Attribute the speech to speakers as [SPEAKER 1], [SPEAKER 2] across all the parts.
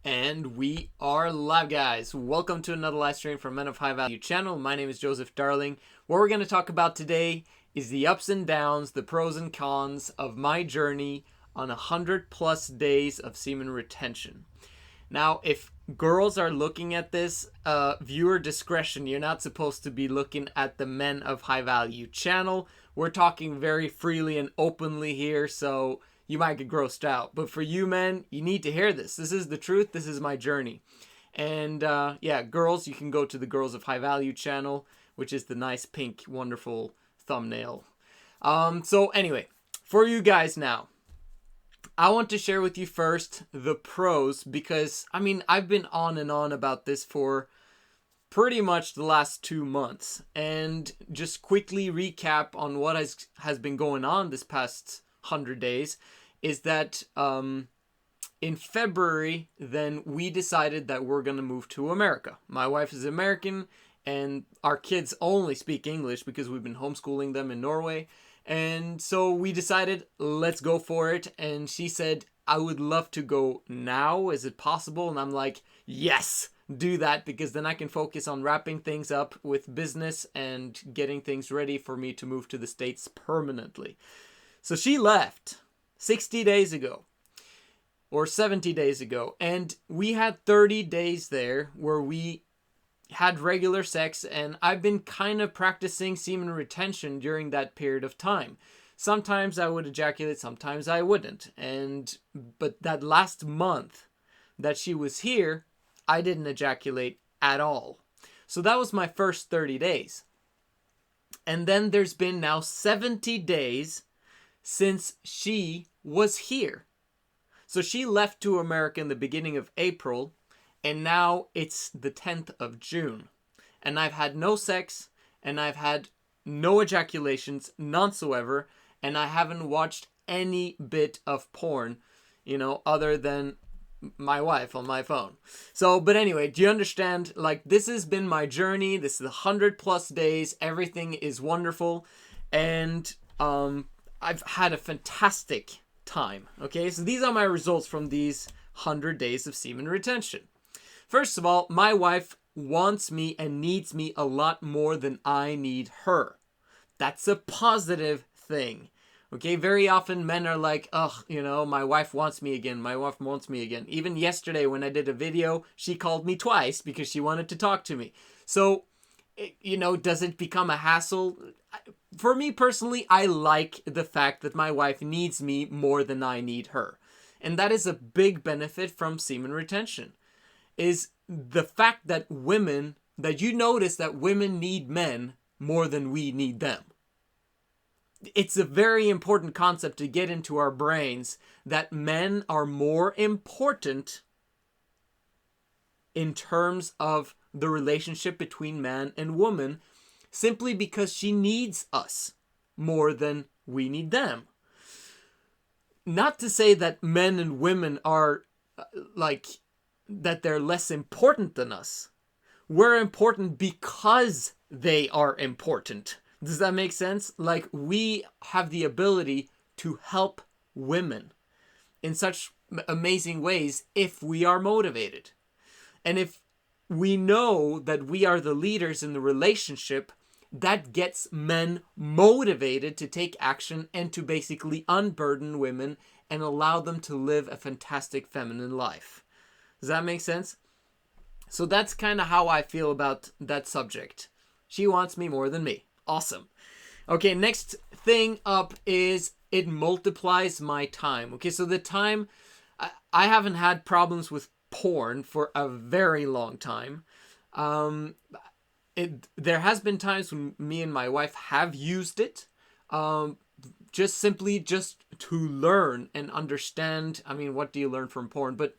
[SPEAKER 1] And we are live, guys. Welcome to another live stream from Men of High Value channel. My name is Joseph Darling. What we're going to talk about today is the ups and downs, the pros and cons of my journey on 100+ days of semen retention. Now, if girls are looking at this, viewer discretion, you're not supposed to be looking at the Men of High Value channel. We're talking very freely and openly here, so you might get grossed out. But for you men, you need to hear this. This is the truth. This is my journey. And yeah, girls, you can go to the Girls of High Value channel, which is the nice pink, wonderful thumbnail. So anyway, for you guys now, I want to share with you first the pros because, I mean, I've been on and on about this for pretty much the last 2 months. And just quickly recap on what has been going on this past 100 days is that in February, then we decided that we're going to move to America. My wife is American and our kids only speak English because we've been homeschooling them in Norway. And so we decided, let's go for it. And she said, I would love to go now. Is it possible? And I'm like, yes, do that, because then I can focus on wrapping things up with business and getting things ready for me to move to the States permanently. So she left 60 days ago or 70 days ago. And we had 30 days there where we had regular sex, and I've been kind of practicing semen retention during that period of time. Sometimes I would ejaculate, sometimes I wouldn't. But that last month that she was here, I didn't ejaculate at all. So that was my first 30 days. And then there's been now 70 days since she was here. So she left to America in the beginning of April, and now it's the 10th of June. And I've had no sex, and I've had no ejaculations, none whatsoever, and I haven't watched any bit of porn, other than my wife on my phone. So, but anyway, do you understand? Like, this has been my journey. This is 100+ days. Everything is wonderful. And I've had a fantastic time. Okay, so these are my results from these 100 days of semen retention. First of all, my wife wants me and needs me a lot more than I need her. That's a positive thing. Okay, very often men are like, my wife wants me again. My wife wants me again. Even yesterday when I did a video, she called me twice because she wanted to talk to me. So, does it become a hassle? For me personally, I like the fact that my wife needs me more than I need her. And that is a big benefit from semen retention. Is the fact that you notice that women need men more than we need them. It's a very important concept to get into our brains that men are more important in terms of the relationship between man and woman, simply because she needs us more than we need them. Not to say that men and women are that they're less important than us. We're important because they are important. Does that make sense? Like, we have the ability to help women in such amazing ways if we are motivated. And if we know that we are the leaders in the relationship, that gets men motivated to take action and to basically unburden women and allow them to live a fantastic feminine life. Does that make sense? So that's kind of how I feel about that subject. She wants me more than me. Awesome. Okay, next thing up is it multiplies my time. Okay, so the time, I haven't had problems with porn for a very long time. There has been times when me and my wife have used it, just to learn and understand. I mean, what do you learn from porn? But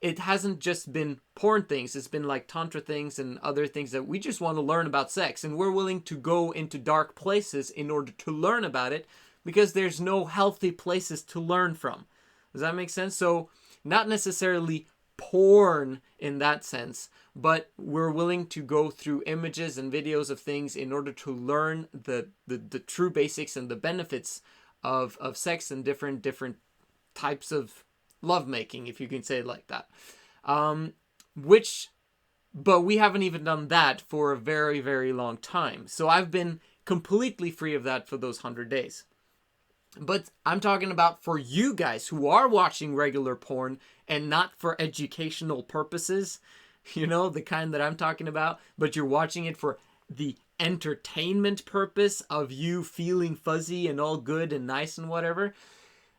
[SPEAKER 1] it hasn't just been porn things. It's been like tantra things and other things that we just want to learn about sex. And we're willing to go into dark places in order to learn about it because there's no healthy places to learn from. Does that make sense? So not necessarily porn in that sense, but we're willing to go through images and videos of things in order to learn the true basics and the benefits of sex and different types of lovemaking, if you can say it like that. But we haven't even done that for a very, very long time. So I've been completely free of that for those 100 days. But I'm talking about for you guys who are watching regular porn and not for educational purposes, the kind that I'm talking about, but you're watching it for the entertainment purpose of you feeling fuzzy and all good and nice and whatever.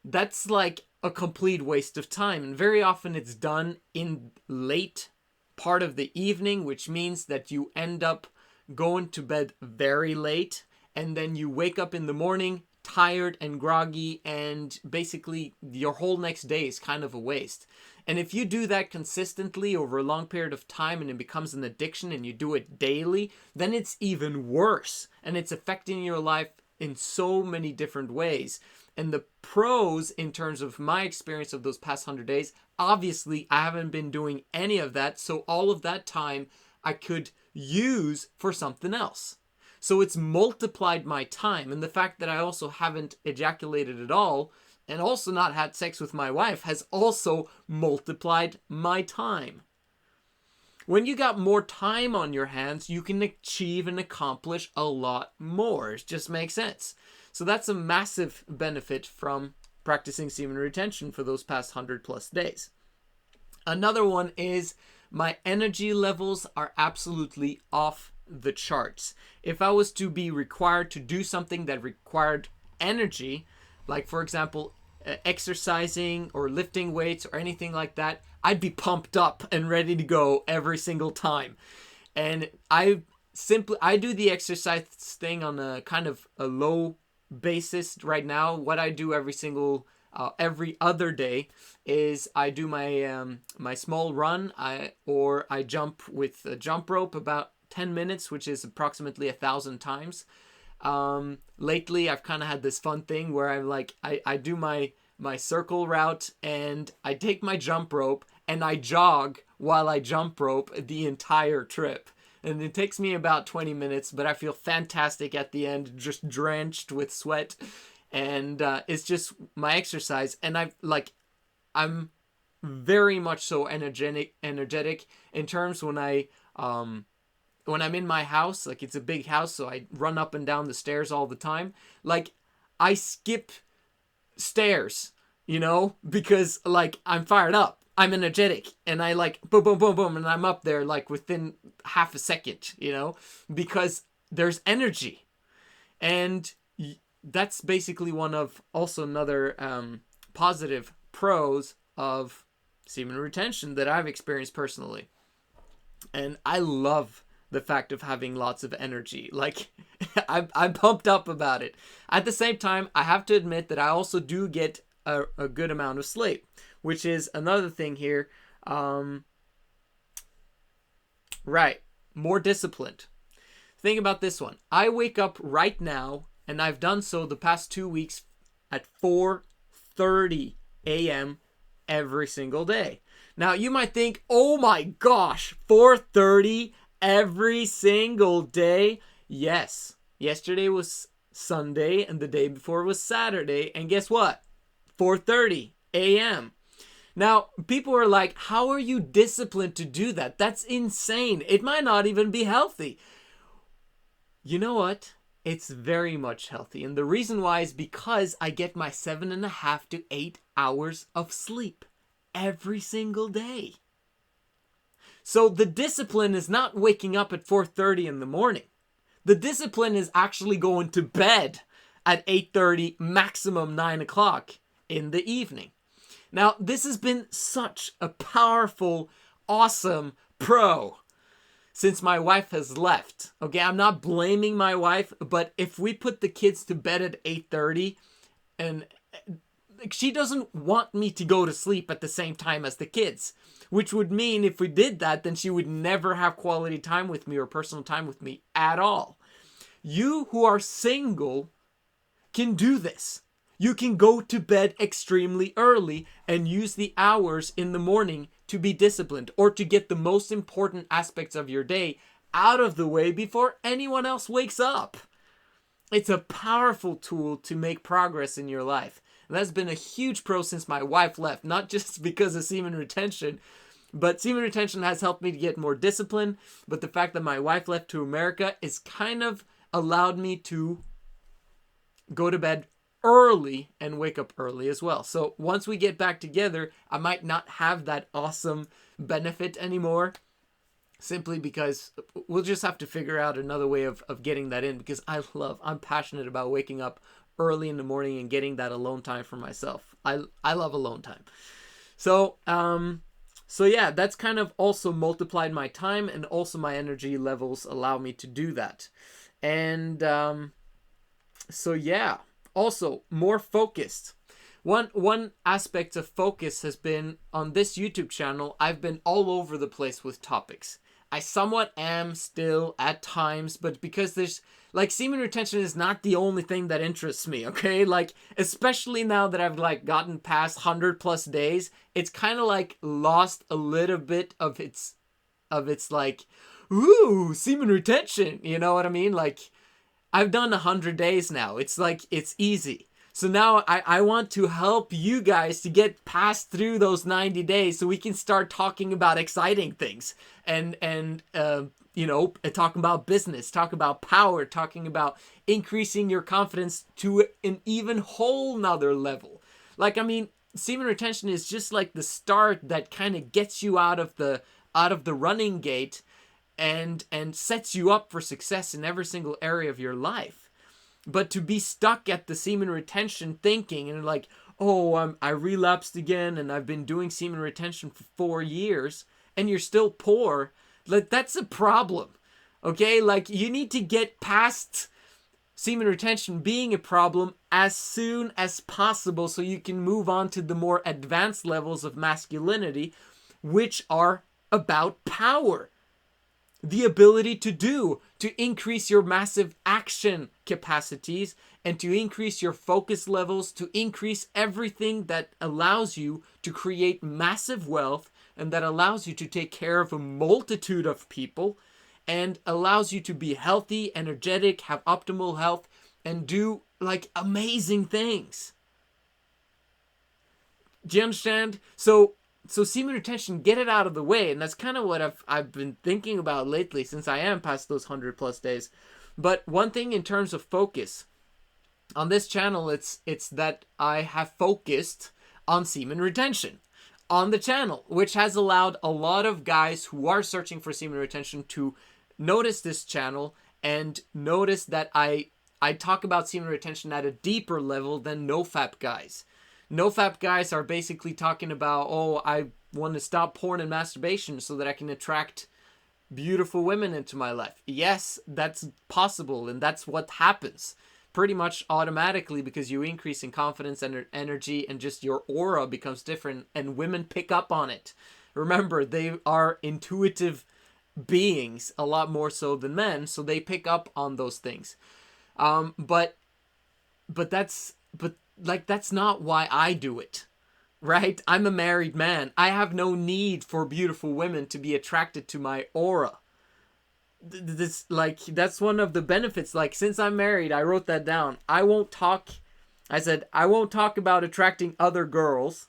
[SPEAKER 1] That's like a complete waste of time. And very often it's done in late part of the evening, which means that you end up going to bed very late, and then you wake up in the morning tired and groggy, and basically your whole next day is kind of a waste. And if you do that consistently over a long period of time and it becomes an addiction and you do it daily, then it's even worse, and it's affecting your life in so many different ways. And the pros, in terms of my experience of those past 100 days, obviously I haven't been doing any of that, so all of that time I could use for something else. So it's multiplied my time, and the fact that I also haven't ejaculated at all and also not had sex with my wife has also multiplied my time. When you got more time on your hands, you can achieve and accomplish a lot more. It just makes sense. So that's a massive benefit from practicing semen retention for those past 100+ days. Another one is my energy levels are absolutely off the charts. If I was to be required to do something that required energy, like for example exercising or lifting weights or anything like that, I'd be pumped up and ready to go every single time. And I do the exercise thing on a kind of a low basis right now. What I do every other day is I do my small run, or I jump with a jump rope about 10 minutes, which is approximately 1,000 times. Lately I've kind of had this fun thing where I'm like, I do my circle route, and I take my jump rope and I jog while I jump rope the entire trip. And it takes me about 20 minutes, but I feel fantastic at the end, just drenched with sweat. And it's just my exercise. And I'm very much so energetic in terms when I'm in my house. Like, it's a big house, so I run up and down the stairs all the time. Like, I skip stairs, because like I'm fired up. I'm energetic, and I like boom, boom, boom, boom, and I'm up there like within half a second, because there's energy. And that's basically another positive pros of semen retention that I've experienced personally. And I love the fact of having lots of energy. Like, I'm pumped up about it. At the same time, I have to admit that I also do get a good amount of sleep, which is another thing here. Right. More disciplined. Think about this one. I wake up right now, and I've done so the past 2 weeks, at 4:30 a.m. every single day. Now, you might think, oh my gosh, 4:30 every single day? Yes. Yesterday was Sunday, and the day before was Saturday, and guess what? 4:30 a.m. Now, people are like, how are you disciplined to do that? That's insane. It might not even be healthy. You know what? It's very much healthy. And the reason why is because I get my 7.5 to 8 hours of sleep every single day. So the discipline is not waking up at 4:30 in the morning. The discipline is actually going to bed at 8:30, maximum 9 o'clock in the evening. Now, this has been such a powerful, awesome pro since my wife has left. Okay, I'm not blaming my wife, but if we put the kids to bed at 8:30, and she doesn't want me to go to sleep at the same time as the kids, which would mean if we did that, then she would never have quality time with me or personal time with me at all. You who are single can do this. You can go to bed extremely early and use the hours in the morning to be disciplined, or to get the most important aspects of your day out of the way before anyone else wakes up. It's a powerful tool to make progress in your life. And that's been a huge pro since my wife left, not just because of semen retention, but semen retention has helped me to get more discipline. But the fact that my wife left to America is kind of allowed me to go to bed early and wake up early as well. So once we get back together, I might not have that awesome benefit anymore, simply because we'll just have to figure out another way of getting that in, because I'm passionate about waking up early in the morning and getting that alone time for myself. I love alone time. So yeah, that's kind of also multiplied my time, and also my energy levels allow me to do that. And so yeah, also more focused. One aspect of focus has been on this YouTube channel. I've been all over the place with topics. I somewhat am still at times, but because there's like semen retention is not the only thing that interests me, okay? Like, especially now that I've like gotten past 100+ days, it's kind of like lost a little bit of its like, ooh, semen retention, you know what I mean? Like, I've done 100 days now. It's like, it's easy. So now I want to help you guys to get past through those 90 days so we can start talking about exciting things and talking about business, talk about power, talking about increasing your confidence to an even whole nother level. Like, I mean, semen retention is just like the start that kind of gets you out of the running gate and sets you up for success in every single area of your life. But to be stuck at the semen retention thinking and like, oh, I relapsed again and I've been doing semen retention for 4 years and you're still poor, like, that's a problem. Okay? Like, you need to get past semen retention being a problem as soon as possible so you can move on to the more advanced levels of masculinity, which are about power. The ability to increase your massive action capacities and to increase your focus levels, to increase everything that allows you to create massive wealth and that allows you to take care of a multitude of people and allows you to be healthy, energetic, have optimal health, and do like amazing things. Do you understand? So semen retention, get it out of the way. And that's kind of what I've been thinking about lately since I am past those 100+ days. But one thing in terms of focus, on this channel, it's that I have focused on semen retention on the channel, which has allowed a lot of guys who are searching for semen retention to notice this channel and notice that I talk about semen retention at a deeper level than NoFap guys. NoFap guys are basically talking about, oh, I want to stop porn and masturbation so that I can attract beautiful women into my life. Yes, that's possible, and that's what happens pretty much automatically because you increase in confidence and energy, and just your aura becomes different, and women pick up on it. Remember, they are intuitive beings a lot more so than men, so they pick up on those things. But that's not why I do it, right? I'm a married man. I have no need for beautiful women to be attracted to my aura. That's one of the benefits. Like, since I'm married, I wrote that down. I said, I won't talk about attracting other girls,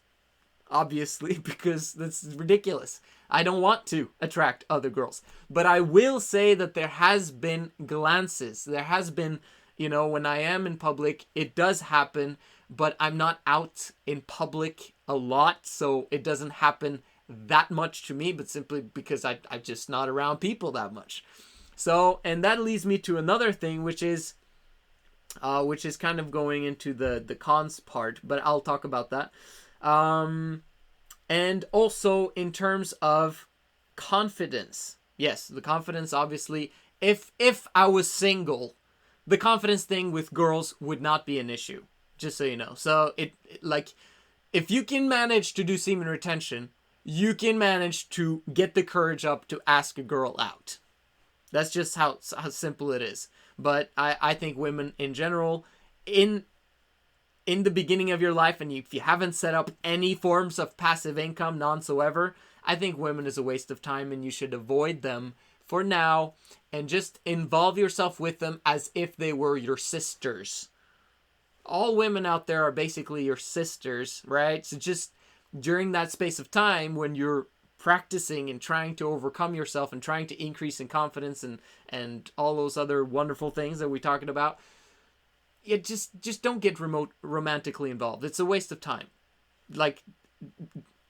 [SPEAKER 1] obviously, because that's ridiculous. I don't want to attract other girls. But I will say that there has been glances. There has been, when I am in public, it does happen, but I'm not out in public a lot, so it doesn't happen that much to me, but simply because I'm just not around people that much. So, and that leads me to another thing, which is kind of going into the cons part, but I'll talk about that. And also in terms of confidence. Yes, the confidence, obviously, if I was single, the confidence thing with girls would not be an issue, just so you know. So if you can manage to do semen retention, you can manage to get the courage up to ask a girl out. That's just how simple it is. But I think women in general, in the beginning of your life, and if you haven't set up any forms of passive income nonsoever, I think women is a waste of time and you should avoid them for now and just involve yourself with them as if they were your sisters. all women out there are basically your sisters, right? So just during that space of time when you're practicing and trying to overcome yourself and trying to increase in confidence and all those other wonderful things that we're talking about, you just don't get romantically involved. It's a waste of time. Like,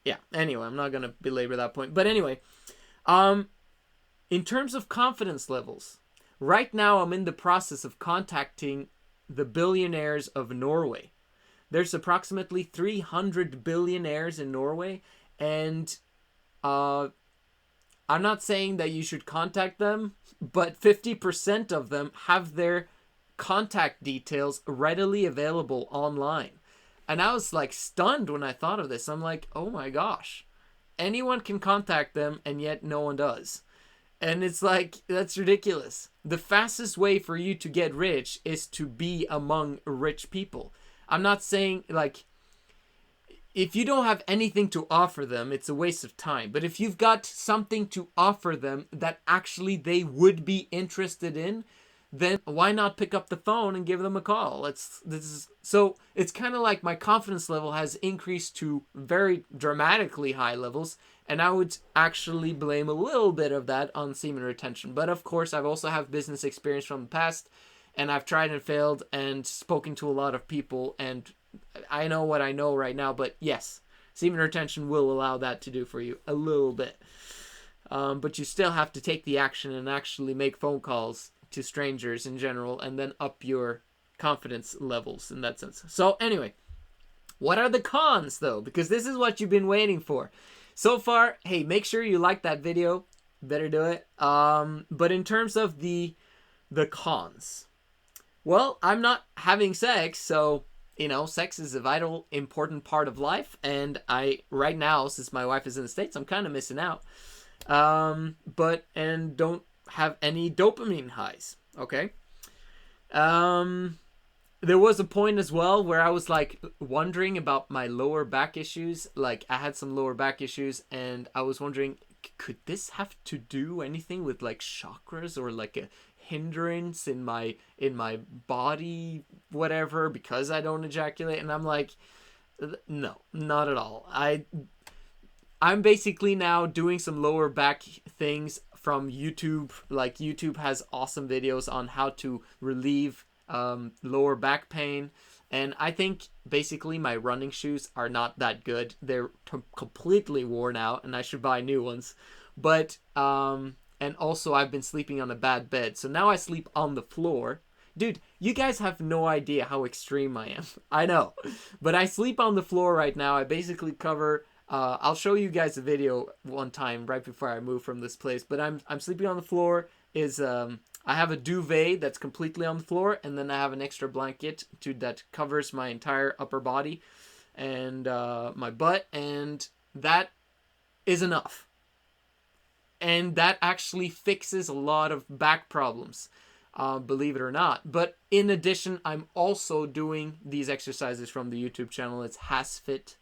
[SPEAKER 1] yeah. Anyway, I'm not gonna belabor that point. But anyway, in terms of confidence levels, right now I'm in the process of contacting the billionaires of Norway. There's approximately 300 billionaires in Norway, and I'm not saying that you should contact them, but 50% of them have their contact details readily available online. And I was like stunned when I thought of this. I'm like, oh my gosh, anyone can contact them and yet no one does. And it's like, that's ridiculous. The fastest way for you to get rich is to be among rich people. I'm not saying, like, if you don't have anything to offer them, it's a waste of time. But if you've got something to offer them that actually they would be interested in, then why not pick up the phone and give them a call? So it's kind of like my confidence level has increased to very dramatically high levels, and I would actually blame a little bit of that on semen retention. But of course, I've also have business experience from the past, and I've tried and failed and spoken to a lot of people, and I know what I know right now. But yes, semen retention will allow that to do for you a little bit. But you still have to take the action and actually make phone calls to strangers in general, and then up your confidence levels in that sense. So anyway, what are the cons though? Because this is what you've been waiting for. So far, hey, make sure you like that video. Better do it. But in terms of the cons, well, I'm not having sex, so sex is a vital, important part of life, and right now, since my wife is in the States, I'm kind of missing out. And don't have any dopamine highs. Okay. There was a point as well where I was like wondering about my lower back issues. Like, I had some lower back issues, and I was wondering, could this have to do anything with like chakras or like a hindrance in my body, whatever, because I don't ejaculate? And I'm like, no, not at all. I'm basically now doing some lower back things from YouTube. Like, YouTube has awesome videos on how to relieve lower back pain, and I think basically my running shoes are not that good. They're completely worn out, and I should buy new ones. But and also I've been sleeping on a bad bed, so now I sleep on the floor. Dude, you guys have no idea how extreme I am. I know, but I sleep on the floor right now. I basically cover. I'll show you guys a video one time right before I move from this place. But I'm sleeping on the floor. I have a duvet that's completely on the floor, and then I have an extra blanket that covers my entire upper body and my butt, and that is enough. And that actually fixes a lot of back problems, believe it or not. But in addition, I'm also doing these exercises from the YouTube channel. It's HasFit.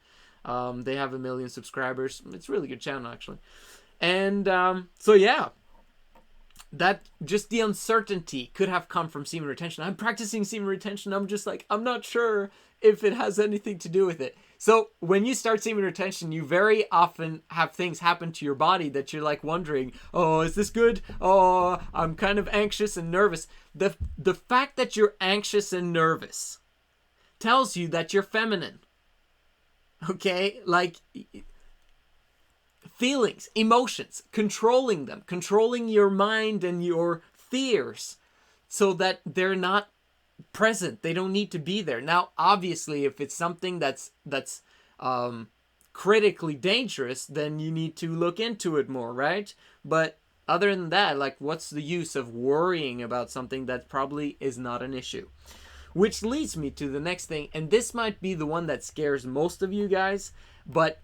[SPEAKER 1] They have 1 million subscribers. It's a really good channel, actually. And so yeah, that just the uncertainty could have come from semen retention. I'm practicing semen retention. I'm just like, I'm not sure if it has anything to do with it. So when you start semen retention, you very often have things happen to your body that you're like wondering, oh, is this good? Oh, I'm kind of anxious and nervous. The fact that you're anxious and nervous tells you that you're feminine. Okay? Like, feelings, emotions, controlling them, controlling your mind and your fears so that they're not present. They don't need to be there. Now, obviously, if it's something that's critically dangerous, then you need to look into it more, right? But other than that, like, what's the use of worrying about something that probably is not an issue? Which leads me to the next thing, and this might be the one that scares most of you guys, but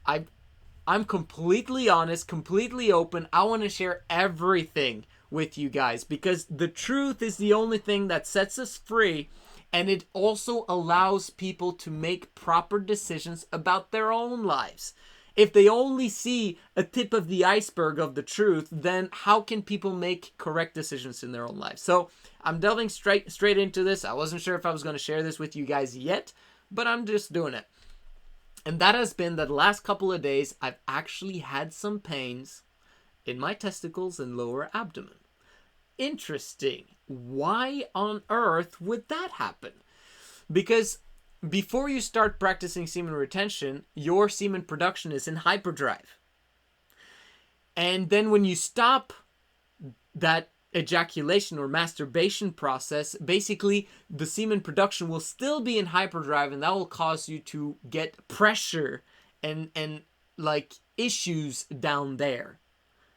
[SPEAKER 1] I'm completely honest, completely open. I want to share everything with you guys because the truth is the only thing that sets us free, and it also allows people to make proper decisions about their own lives. If they only see a tip of the iceberg of the truth, then how can people make correct decisions in their own lives? So I'm delving straight into this. I wasn't sure if I was going to share this with you guys yet, but I'm just doing it. And that has been that the last couple of days, I've actually had some pains in my testicles and lower abdomen. Interesting. Why on earth would that happen? Because before you start practicing semen retention, your semen production is in hyperdrive. And then when you stop that ejaculation or masturbation process, basically the semen production will still be in hyperdrive, and that will cause you to get pressure and like issues down there.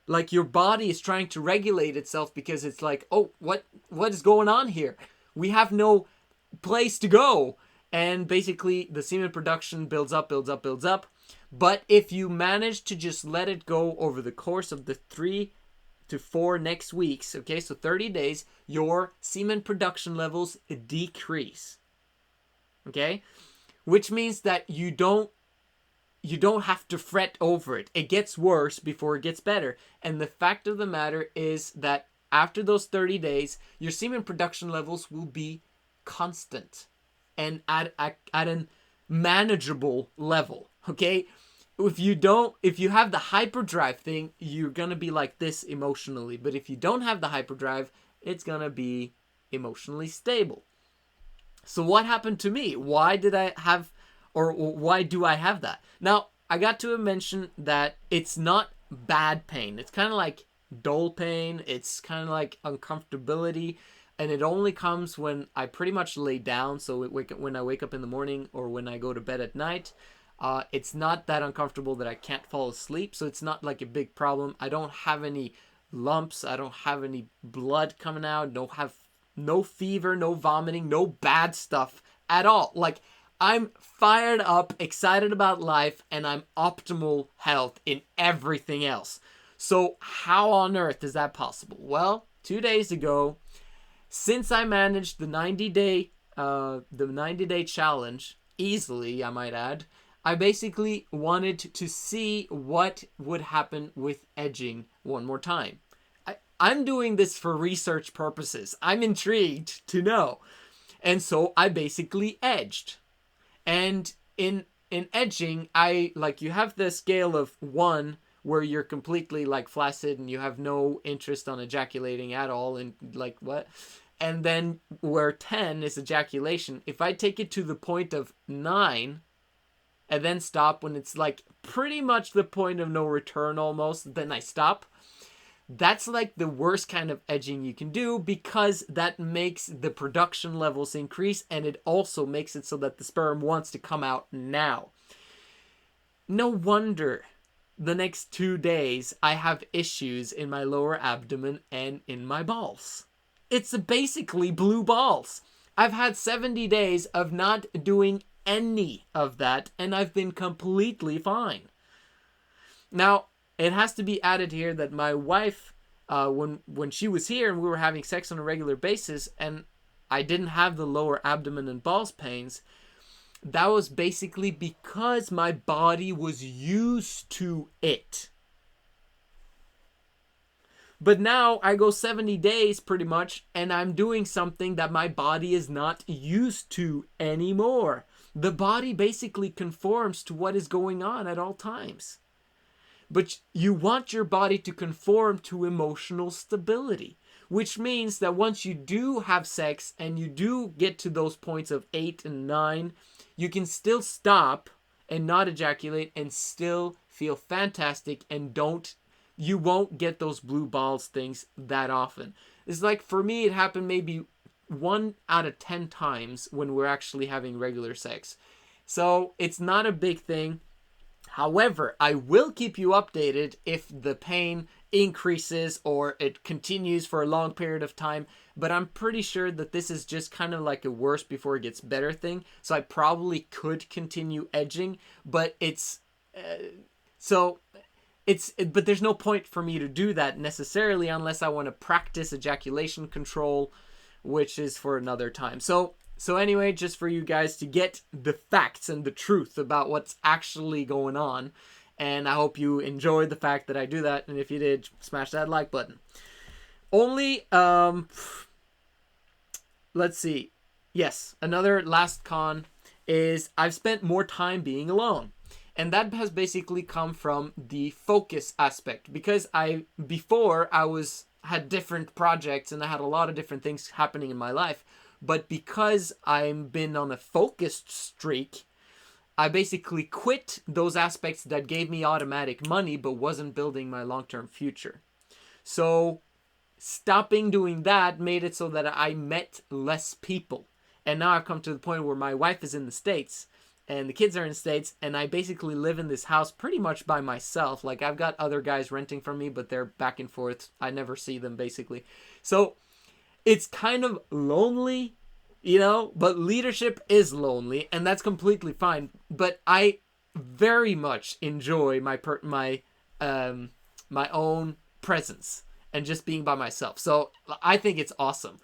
[SPEAKER 1] Like your body is trying to regulate itself because it's like, oh, what is going on here? We have no place to go. And basically the semen production builds up. But if you manage to just let it go over the course of the 3 to 4 next weeks, okay, so 30 days, your semen production levels decrease. Okay? Which means that you don't have to fret over it. It gets worse before it gets better. And the fact of the matter is that after those 30 days, your semen production levels will be constant and at an manageable level. Okay? If you have the hyperdrive thing, you're going to be like this emotionally. But if you don't have the hyperdrive, it's going to be emotionally stable. So what happened to me? Why do I have that? Now, I got to mention that it's not bad pain. It's kind of like dull pain. It's kind of like uncomfortability. And it only comes when I pretty much lay down. So when I wake up in the morning or when I go to bed at night, it's not that uncomfortable that I can't fall asleep. So it's not like a big problem. I don't have any lumps. I don't have any blood coming out. No fever, no vomiting, no bad stuff at all. Like, I'm fired up, excited about life, and I'm optimal health in everything else. So how on earth is that possible? Well, 2 days ago, since I managed the 90-day challenge easily, I might add, I basically wanted to see what would happen with edging one more time. I'm doing this for research purposes. I'm intrigued to know. And so I basically edged. And in edging, you have the scale of 1 where you're completely like flaccid and you have no interest on ejaculating at all, and like what? And then where 10 is ejaculation. If I take it to the point of 9 and then stop when it's like pretty much the point of no return almost, then I stop. That's like the worst kind of edging you can do, because that makes the production levels increase, and it also makes it so that the sperm wants to come out now. No wonder the next 2 days I have issues in my lower abdomen and in my balls. It's basically blue balls. I've had 70 days of not doing any of that, and I've been completely fine. Now, it has to be added here that my wife, when she was here and we were having sex on a regular basis and I didn't have the lower abdomen and balls pains, that was basically because my body was used to it. But now I go 70 days pretty much and I'm doing something that my body is not used to anymore. The body basically conforms to what is going on at all times. But you want your body to conform to emotional stability, which means that once you do have sex and you do get to those points of 8 and 9, you can still stop and not ejaculate and still feel fantastic, and you won't get those blue balls things that often. It's like, for me, it happened maybe 1 out of 10 times when we're actually having regular sex. So it's not a big thing. However, I will keep you updated if the pain increases or it continues for a long period of time. But I'm pretty sure that this is just kind of like a worse before it gets better thing. So I probably could continue edging, but but there's no point for me to do that necessarily unless I want to practice ejaculation control, which is for another time. So anyway, just for you guys to get the facts and the truth about what's actually going on. And I hope you enjoyed the fact that I do that. And if you did, smash that like button. Only, let's see. Yes, another last con is I've spent more time being alone. And that has basically come from the focus aspect, because before I had different projects and I had a lot of different things happening in my life. But because I've been on a focused streak, I basically quit those aspects that gave me automatic money but wasn't building my long-term future. So stopping doing that made it so that I met less people. And now I've come to the point where my wife is in the States and the kids are in the States, and I basically live in this house pretty much by myself. Like, I've got other guys renting from me, but they're back and forth. I never see them, basically. So it's kind of lonely, but leadership is lonely, and that's completely fine. But I very much enjoy my own presence and just being by myself. So I think it's awesome.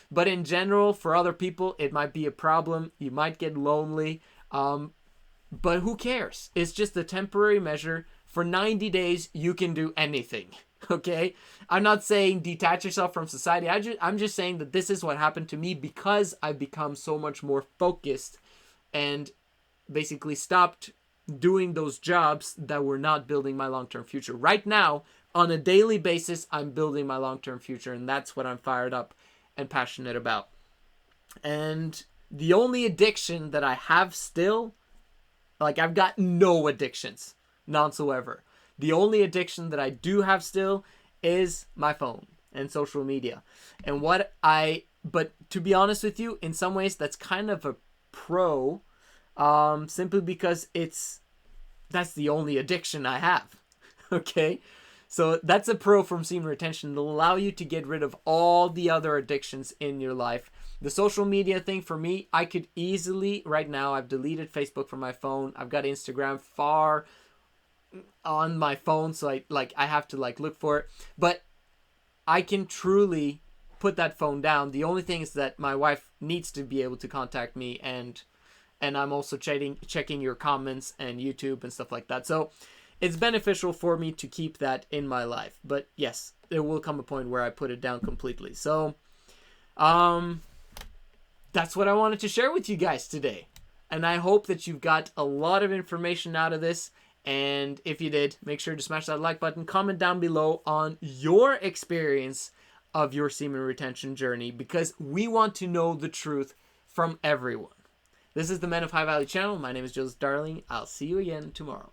[SPEAKER 1] But in general, for other people, it might be a problem. You might get lonely. But who cares? It's just a temporary measure. For 90 days, you can do anything. Okay? I'm not saying detach yourself from society. I'm just saying that this is what happened to me because I've become so much more focused and basically stopped doing those jobs that were not building my long-term future. Right now, on a daily basis, I'm building my long-term future, and that's what I'm fired up and passionate about. And the only addiction that I have still, like, I've got no addictions, none whatsoever. The only addiction that I do have still is my phone and social media. And but to be honest with you, in some ways that's kind of a pro, simply because that's the only addiction I have. Okay? So that's a pro from Seminal Retention. It'll allow you to get rid of all the other addictions in your life. The social media thing, for me, I could easily, right now, I've deleted Facebook from my phone. I've got Instagram far on my phone, so I have to look for it. But I can truly put that phone down. The only thing is that my wife needs to be able to contact me, and I'm also checking your comments and YouTube and stuff like that. So it's beneficial for me to keep that in my life. But yes, there will come a point where I put it down completely. So that's what I wanted to share with you guys today. And I hope that you've got a lot of information out of this. And if you did, make sure to smash that like button. Comment down below on your experience of your semen retention journey, because we want to know the truth from everyone. This is the Men of High Value channel. My name is Joseph Darling. I'll see you again tomorrow.